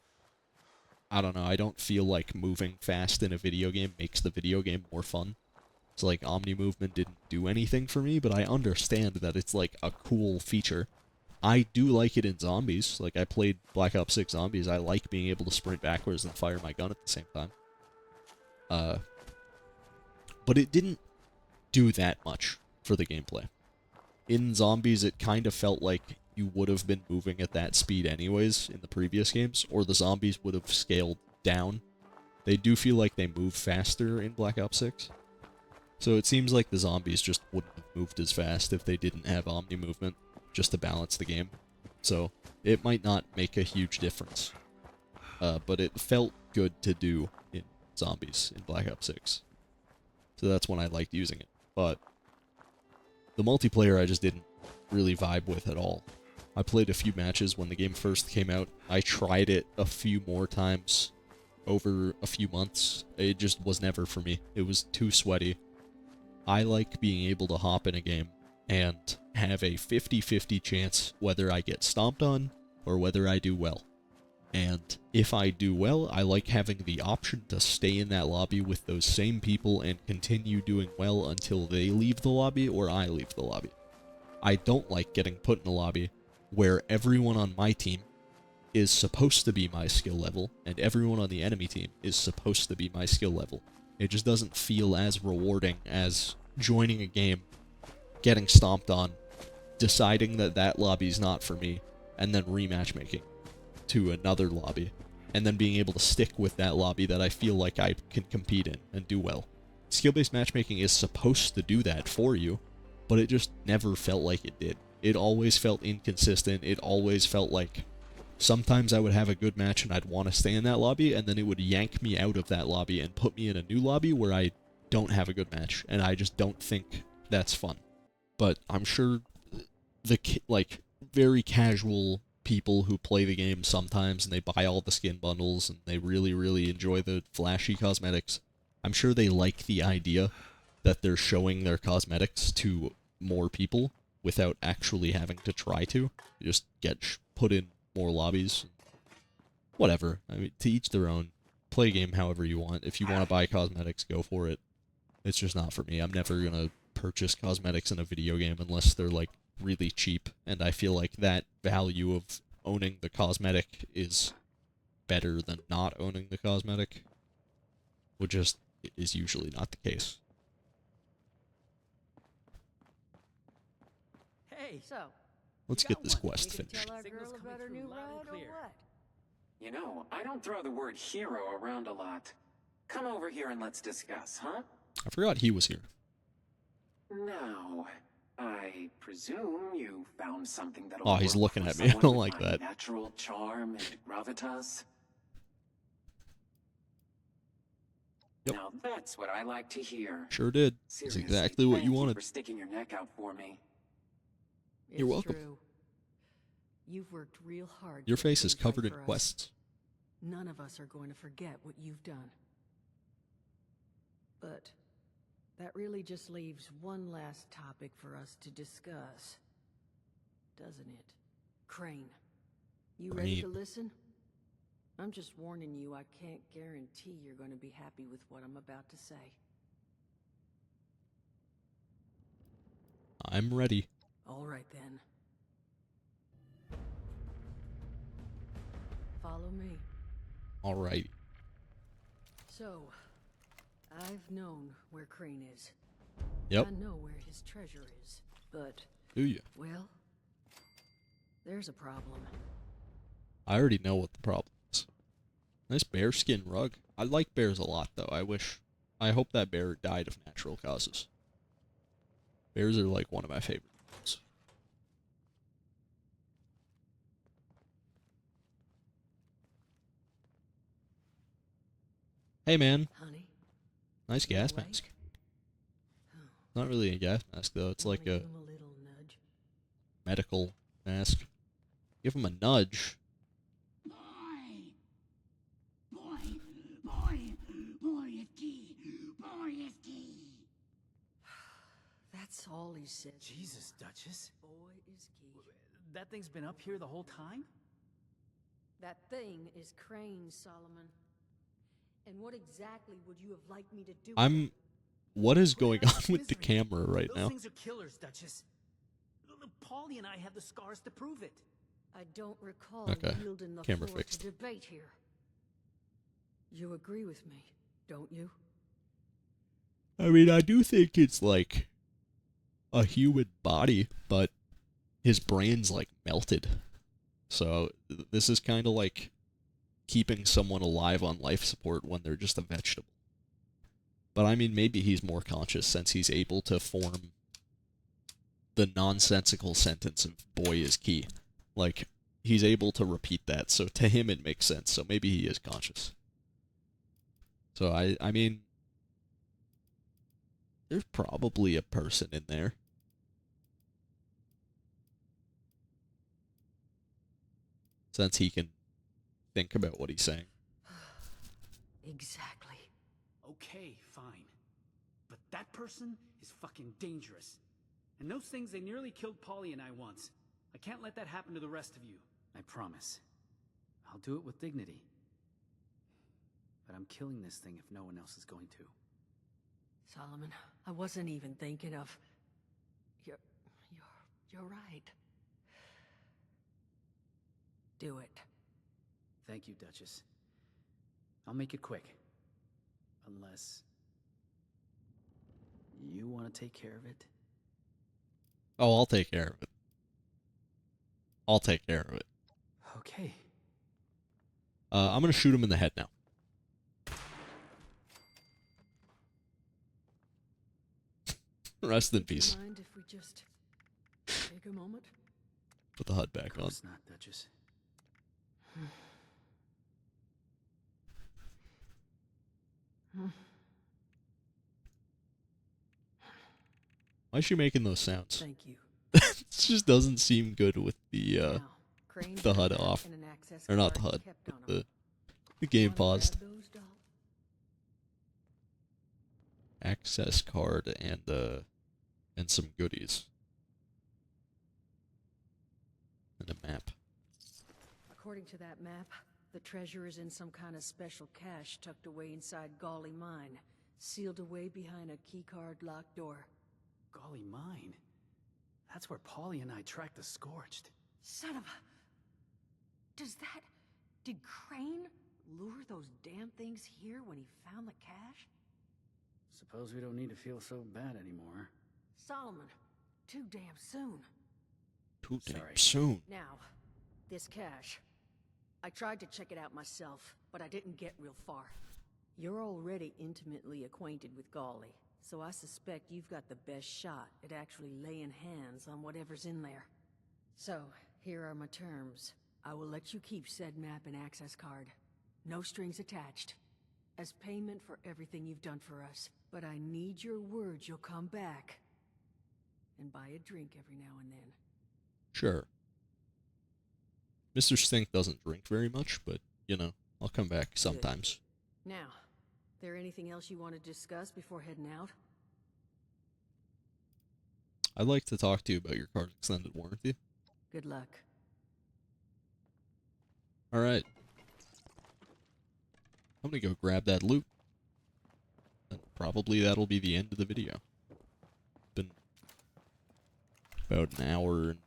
know, I don't feel like moving fast in a video game makes the video game more fun. So, like, Omni Movement didn't do anything for me, but I understand that it's, like, a cool feature. I do like it in Zombies. Like, I played Black Ops 6 Zombies. I like being able to sprint backwards and fire my gun at the same time. But it didn't do that much for the gameplay. In Zombies, it kind of felt like you would have been moving at that speed anyways in the previous games, or the zombies would have scaled down. They do feel like they move faster in Black Ops 6. So it seems like the zombies just wouldn't have moved as fast if they didn't have Omni Movement, just to balance the game. So it might not make a huge difference. But it felt good to do in Zombies in Black Ops 6. So that's when I liked using it. But the multiplayer I just didn't really vibe with at all. I played a few matches when the game first came out. I tried it a few more times over a few months. It just was never for me. It was too sweaty. I like being able to hop in a game and have a 50-50 chance whether I get stomped on or whether I do well. And if I do well, I like having the option to stay in that lobby with those same people and continue doing well until they leave the lobby or I leave the lobby. I don't like getting put in a lobby where everyone on my team is supposed to be my skill level and everyone on the enemy team is supposed to be my skill level. It just doesn't feel as rewarding as joining a game, getting stomped on, deciding that that lobby's not for me, and then rematch making to another lobby, and then being able to stick with that lobby that I feel like I can compete in and do well. Skill-based matchmaking is supposed to do that for you, but it just never felt like it did. It always felt inconsistent. It always felt like sometimes I would have a good match and I'd want to stay in that lobby, and then it would yank me out of that lobby and put me in a new lobby where I don't have a good match, and I just don't think that's fun. But I'm sure the, very casual people who play the game sometimes and they buy all the skin bundles and they really, really enjoy the flashy cosmetics. I'm sure they like the idea that they're showing their cosmetics to more people without actually having to try to. You just get put in more lobbies. Whatever. I mean, to each their own. Play a game however you want. If you want to buy cosmetics, go for it. It's just not for me. I'm never going to purchase cosmetics in a video game unless they're, like, really cheap. And I feel like that value of owning the cosmetic is better than not owning the cosmetic, which just is usually not the case. Hey, So, Let's You get got this one. quest we can finished. tell our Signal's girl coming about her through new loud and ride or clear. what? You know, I don't throw the word hero around a lot. Come over here and let's discuss, huh? I forgot he was here. Now, I presume you found something that'll Oh, he's work looking for at me. I someone don't with like my that. Natural charm and gravitas. Yep. Now that's what I like to hear. Sure did. That's Seriously, exactly what thank you wanted. for sticking your neck out for me. You're welcome. True. You've worked real hard. Your to face is fight covered in for us. quests. None of us are going to forget what you've done. But that really just leaves one last topic for us to discuss, doesn't it? Crane. You ready to Crane. listen? I'm just warning you, I can't guarantee you're going to be happy with what I'm about to say. I'm ready. All right then. Follow me. Alright. So, I've known where Crane is. Yep. I know where his treasure is, but, Do you? well, there's a problem. I already know what the problem is. Nice bearskin rug. I like bears a lot, though. I hope that bear died of natural causes. Bears are, like, one of my favorite animals. Hey, man. Honey? Nice gas awake? mask. Oh, Not really a gas mask, though. It's wanna like give a him a little nudge? medical mask. Give him a nudge. That's all he said. Jesus, Duchess. Boy is key. That thing's been up here the whole time? That thing is Crane, Solomon. And what exactly would you have liked me to do? with it? What is going Put it on out of with the misery. camera right Those now? things are killers, Duchess. Paulie and I have the scars to prove it. I don't recall Okay. yielding the Camera floor fixed. to debate here. You agree with me, don't you? I mean, I do think it's like a human body, but his brain's like melted. So this is kind of like keeping someone alive on life support when they're just a vegetable. But I mean, maybe he's more conscious since he's able to form the nonsensical sentence of boy is key. Like, he's able to repeat that, so to him it makes sense. So maybe he is conscious. So I mean, there's probably a person in there. Since he can think about what he's saying. Exactly. Okay, fine. But that person is fucking dangerous. And those things, they nearly killed Paulie and I once. I can't let that happen to the rest of you. I promise. I'll do it with dignity. But I'm killing this thing if no one else is going to. Solomon, I wasn't even thinking of... You're right. Do it. Thank you, Duchess. I'll make it quick. Unless... you want to take care of it? Oh, I'll take care of it. I'll take care of it. Okay. I'm gonna shoot him in the head now. Rest in Would you peace. mind if we just take a moment? Put the HUD Of back on. course not, Duchess. Why is she making those sounds? Thank you. It just doesn't seem good with the Now, Crane the HUD map off. and an access Or not the card HUD, kept but on 'em. the game Wanna grab paused. those, doll? Access card and some goodies. And a map. According to that map, the treasure is in some kind of special cache tucked away inside Golly Mine, sealed away behind a keycard locked door. Golly mine. That's where Polly and I tracked the Scorched. Son of a... Did Crane lure those damn things here when he found the cache? Suppose we don't need to feel so bad anymore. Solomon, too damn soon. Too damn Sorry. soon. Now, this cache. I tried to check it out myself, but I didn't get real far. You're already intimately acquainted with Golly, so I suspect you've got the best shot at actually laying hands on whatever's in there. So, here are my terms. I will let you keep said map and access card. No strings attached. As payment for everything you've done for us. But I need your word you'll come back. And buy a drink every now and then. Sure. Mr. Stink doesn't drink very much, but, you know, I'll come back sometimes. Now, there anything else you want to discuss before heading out? I'd like to talk to you about your car's extended warranty. Good luck. Alright. I'm gonna go grab that loot. And probably that'll be the end of the video. Been about an hour and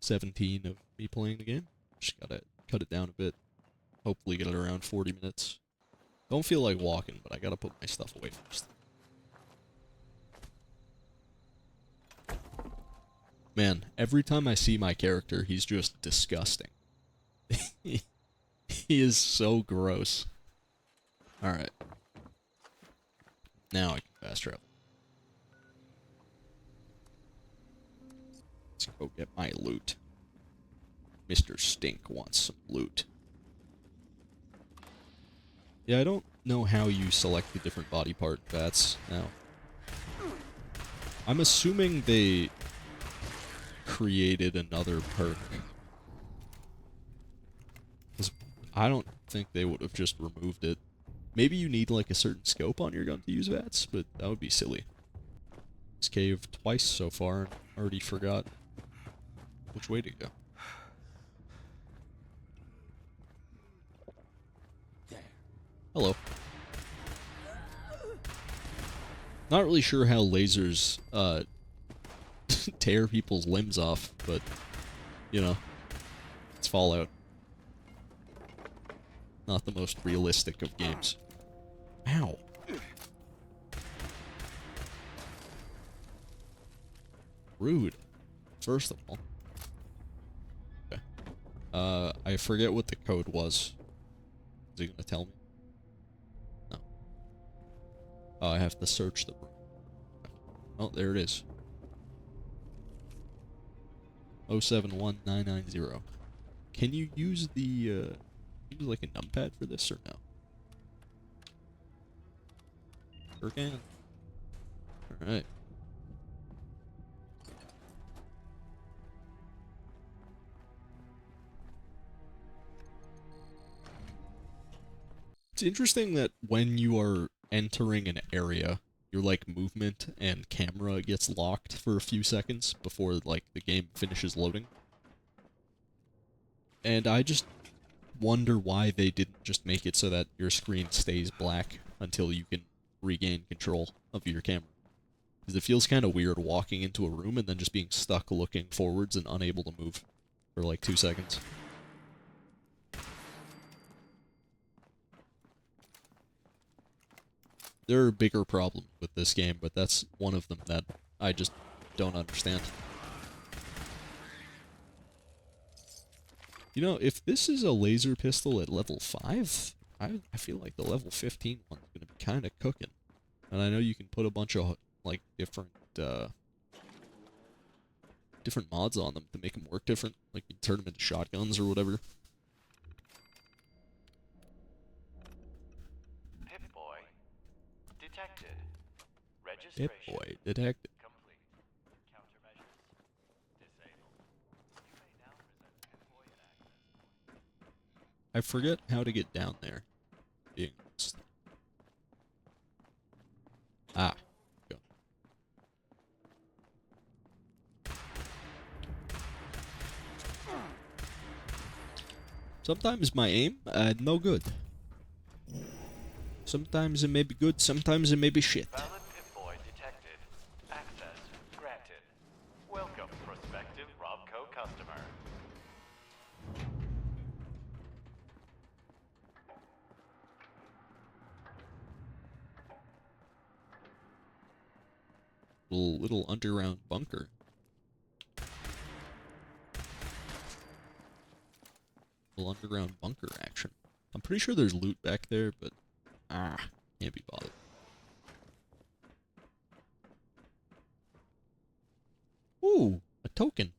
17 of me playing the game. Just gotta cut it down a bit. Hopefully get it around 40 minutes. Don't feel like walking, but I gotta put my stuff away first. Man, every time I see my character, he's just disgusting. He is so gross. Alright. Now I can fast travel. Let's go get my loot. Mr. Stink wants some loot. Yeah, I don't know how you select the different body part bats now. I'm assuming they created another perk. 'Cause I don't think they would have just removed it. Maybe you need like a certain scope on your gun to use VATS, but that would be silly. This cave twice so far and already forgot which way to go. Hello. Not really sure how lasers tear people's limbs off, but you know, it's Fallout. Not the most realistic of games. Ow. Rude. First of all. Okay. I forget what the code was. Is he gonna tell me? No. Oh, I have to search the room. Oh, there it is. 071990. Can you use the, use like a numpad for this or no? Sure can. Alright. It's interesting that when you are entering an area, your like movement and camera gets locked for a few seconds before like the game finishes loading. And I just wonder why they didn't just make it so that your screen stays black until you can regain control of your camera. Because it feels kind of weird walking into a room and then just being stuck looking forwards and unable to move for like 2 seconds. There are bigger problems with this game, but that's one of them that I just don't understand. You know, if this is a laser pistol at level 5, I feel like the level 15 one's gonna be kind of cooking. And I know you can put a bunch of, like, different mods on them to make them work different. Like, you can turn them into shotguns or whatever. Pip-Boy detected. Registration Pip-Boy detected. complete. Countermeasures disabled. You may now present Pip-Boy in action. I forget how to get down there. Being honest. Ah. Go. Sometimes my aim, no good. Sometimes it may be good, sometimes it may be shit. Valid Pip-Boy detected. Access granted. Welcome, prospective Robco customer. Little underground bunker. Little underground bunker action. I'm pretty sure there's loot back there, but can't be bothered. Ooh, a token.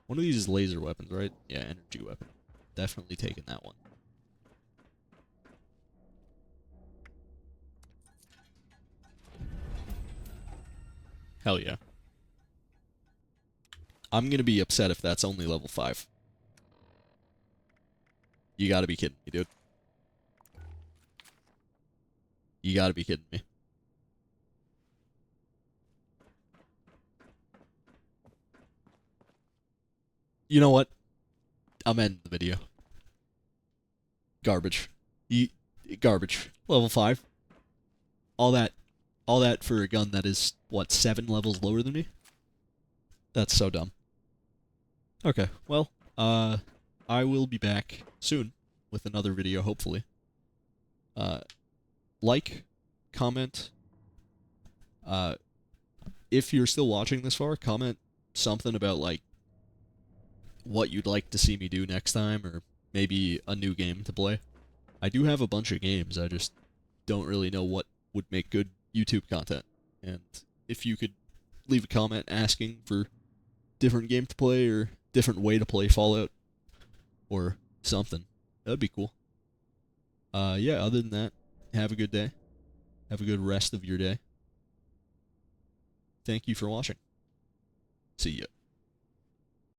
One of these is laser weapons, right? Yeah, energy weapon. Definitely taking that one. Hell yeah. I'm gonna be upset if that's only level 5. You gotta be kidding me, dude. You gotta be kidding me. You know what? I'm ending the video. Garbage. Garbage. Level 5. All that for a gun that is, what, 7 levels lower than me? That's so dumb. Okay, well, I will be back soon with another video, hopefully. Like, comment, if you're still watching this far, comment something about, like, what you'd like to see me do next time, or maybe a new game to play. I do have a bunch of games, I just don't really know what would make good YouTube content. And if you could leave a comment asking for different game to play, or different way to play Fallout, or something, that'd be cool. Yeah, other than that, have a good day. Have a good rest of your day. Thank you for watching. See ya.